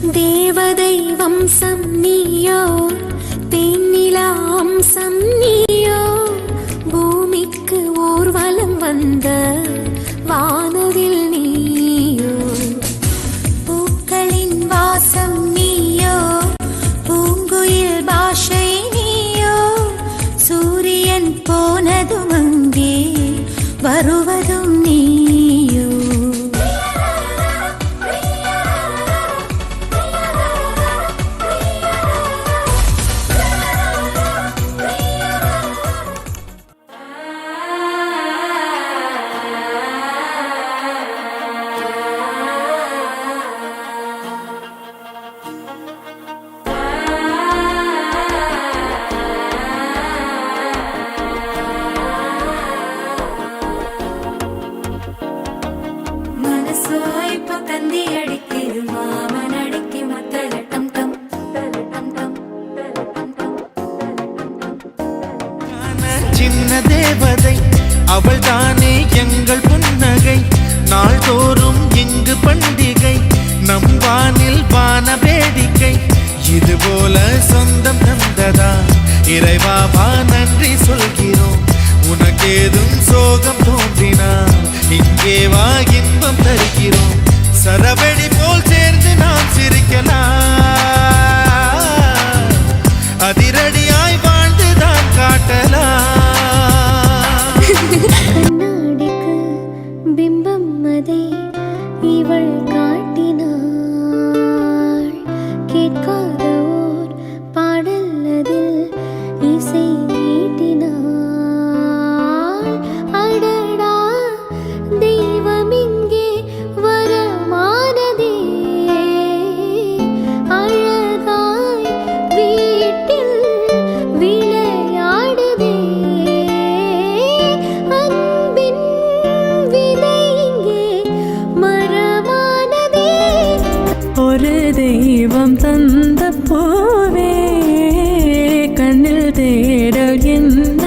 தேவதை வம்சம் நீயோ, தேனிலா அம்சம் நீயோ, பூமிக்கு ஊர்வலம் வந்த வானவில் நீயோ, பூக்களின் வாசம் நீயோ, பூங்குயில் பாஷை நீயோ, சூரியன் போனதும் அங்கே வருவதும் நீயோ. சின்ன தேவதை அவள் தானே எங்கள் புன்னகை, நாள்தோறும் இங்கு பண்டிகை, நம் வானில் வான வேடிக்கை, இதுபோல சொந்தம் தந்ததா இறைவாவா நன்றி சொல்கிறோம். உனக்கேதும் சோகம் தோன்றினால் இங்கே வா இன்பம் தருகிறோம். சரவெடி போல் சேர்ந்து நாம் சிரிக்கலாம், அதிரடியாய் வாழ்ந்துதான் காட்டலாம். கண்ணாடிக்கு பிம்பம் அதை இவள் காட்டினாள், கேட்காத ஓர் பாடல் அதில் இசை நீட்டினாள். அடடா தெய்வம் இங்கே வரமானதே, அழகாய் வீட்டில் விளையாடுதே, அன்பின் விதை இங்கே மரமானதே. ஒரு தெய்வம் தந்த பூவே, கண்ணில் தேடல் என்ன